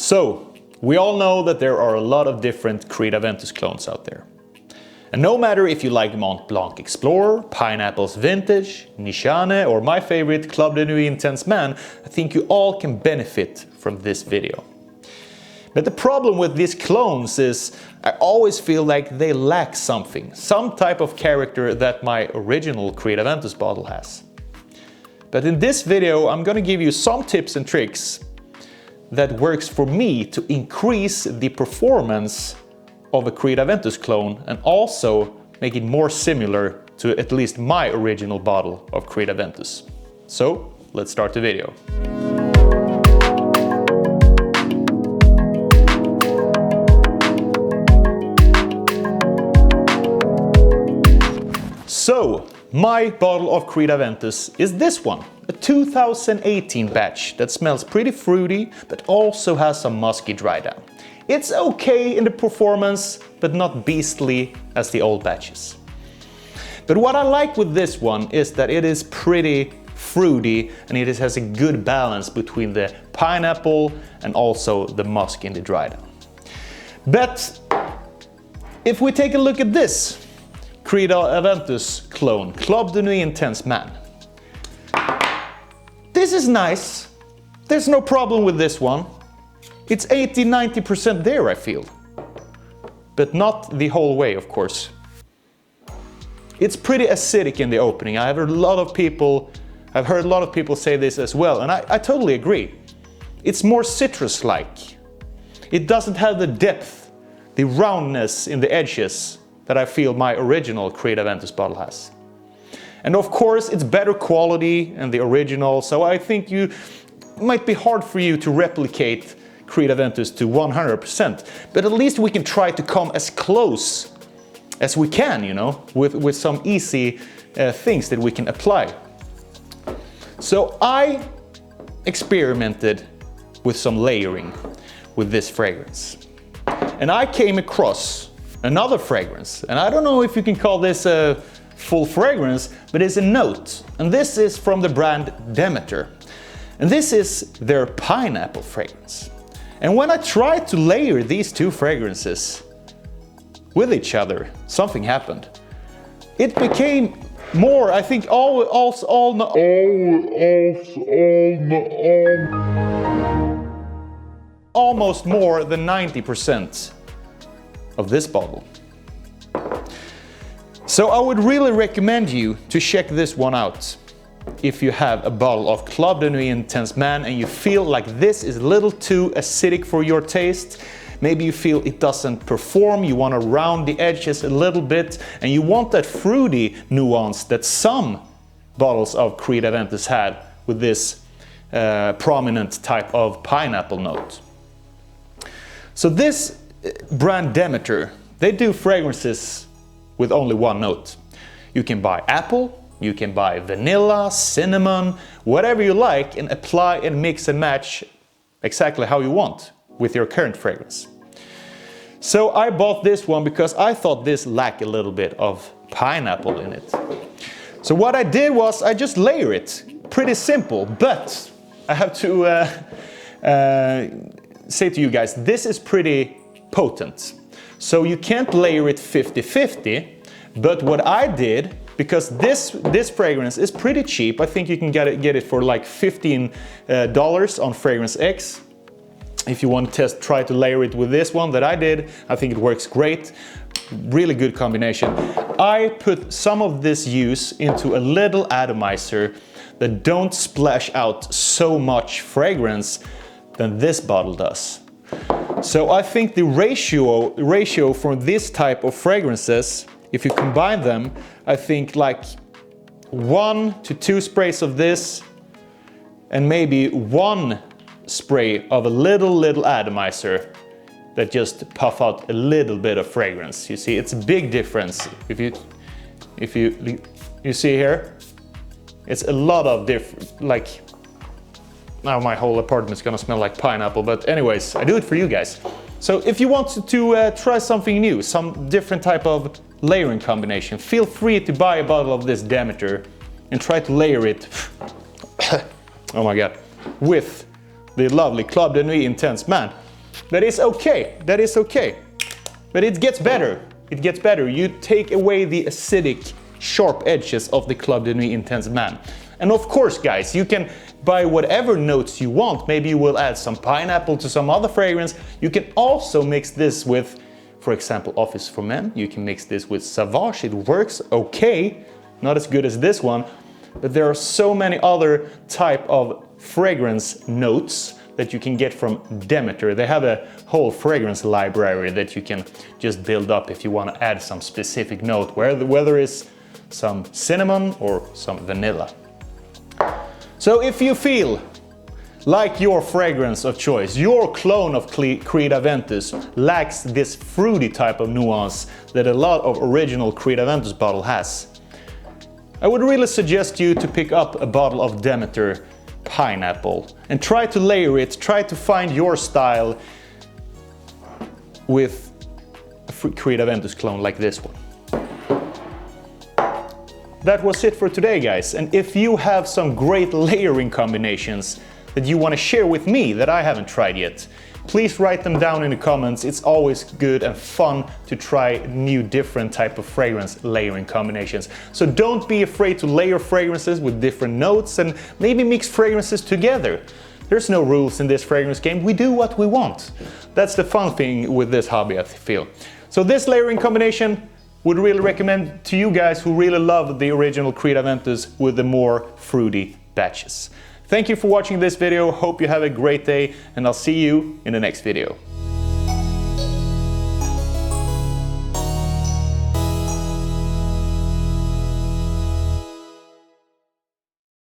So, we all know that there are a lot of different Creed Aventus clones out there. And no matter if you like Mont Blanc Explorer, Pineapple's Vintage, Nishane or my favorite Club de Nuit Intense Man, I think you all can benefit from this video. But the problem with these clones is I always feel like they lack something, some type of character that my original Creed Aventus bottle has. But in this video I'm gonna give you some tips and tricks that works for me to increase the performance of a Creed Aventus clone and also make it more similar to at least my original bottle of Creed Aventus. So let's start the video. So, my bottle of Creed Aventus is this one, a 2018 batch that smells pretty fruity but also has some musky dry down. It's okay in the performance but not beastly as the old batches. But what I like with this one is that it is pretty fruity and it has a good balance between the pineapple and also the musk in the dry down. But if we take a look at this Creed Aventus clone, Club de Nuit Intense Man. This is nice. There's no problem with this one. It's 80–90% there, I feel. But not the whole way, of course. It's pretty acidic in the opening. I've heard a lot of people say this as well, and I totally agree. It's more citrus-like. It doesn't have the depth, the roundness in the edges that I feel my original Creed Aventus bottle has. And of course it's better quality than the original, so I think it might be hard for you to replicate Creed Aventus to 100%, but at least we can try to come as close as we can, you know, with some easy things that we can apply. So I experimented with some layering with this fragrance. And I came across another fragrance, and I don't know if you can call this a full fragrance, but it's a note. And this is from the brand Demeter. And this is their pineapple fragrance. And when I tried to layer these two fragrances with each other, something happened. It became more, I think, almost more than 90% of this bottle. So I would really recommend you to check this one out if you have a bottle of Club de Nuit Intense Man and you feel like this is a little too acidic for your taste. Maybe you feel it doesn't perform, you want to round the edges a little bit and you want that fruity nuance that some bottles of Creed Aventus had with this prominent type of pineapple note. So this brand Demeter, they do fragrances with only one note. You can buy apple, you can buy vanilla, cinnamon, whatever you like, and apply and mix and match exactly how you want with your current fragrance. So I bought this one because I thought this lacked a little bit of pineapple in it. So what I did was I just layer it. Pretty simple, but I have to say to you guys, this is pretty potent. So you can't layer it 50-50, but what I did, because this fragrance is pretty cheap, I think you can get it for like $15 on Fragrance X. If you want to try to layer it with this one that I did, I think it works great. Really good combination. I put some of this juice into a little atomizer that don't splash out so much fragrance than this bottle does. So I think the ratio for this type of fragrances, if you combine them, I think like 1 to 2 sprays of this and maybe 1 spray of a little atomizer that just puff out a little bit of fragrance. You see, it's a big difference. If you see here, it's a lot of different, like, now my whole apartment's gonna smell like pineapple, but anyways, I do it for you guys. So if you want to try something new, some different type of layering combination, feel free to buy a bottle of this Demeter and try to layer it, oh my god, with the lovely Club de Nuit Intense Man. That is okay, that is okay. But it gets better, it gets better. You take away the acidic, sharp edges of the Club de Nuit Intense Man. And of course, guys, you can buy whatever notes you want. Maybe you will add some pineapple to some other fragrance. You can also mix this with, for example, Office for Men. You can mix this with Sauvage, it works okay. Not as good as this one, but there are so many other type of fragrance notes that you can get from Demeter. They have a whole fragrance library that you can just build up if you want to add some specific note, whether it's some cinnamon or some vanilla. So if you feel like your fragrance of choice, your clone of Creed Aventus lacks this fruity type of nuance that a lot of original Creed Aventus bottle has, I would really suggest you to pick up a bottle of Demeter Pineapple and try to layer it, try to find your style with a Creed Aventus clone like this one. That was it for today, guys, and if you have some great layering combinations that you want to share with me that I haven't tried yet, please write them down in the comments. It's always good and fun to try new different type of fragrance layering combinations. So don't be afraid to layer fragrances with different notes and maybe mix fragrances together. There's no rules in this fragrance game, we do what we want. That's the fun thing with this hobby, I feel. So this layering combination would really recommend to you guys who really love the original Creed Aventus with the more fruity batches. Thank you for watching this video, hope you have a great day, and I'll see you in the next video.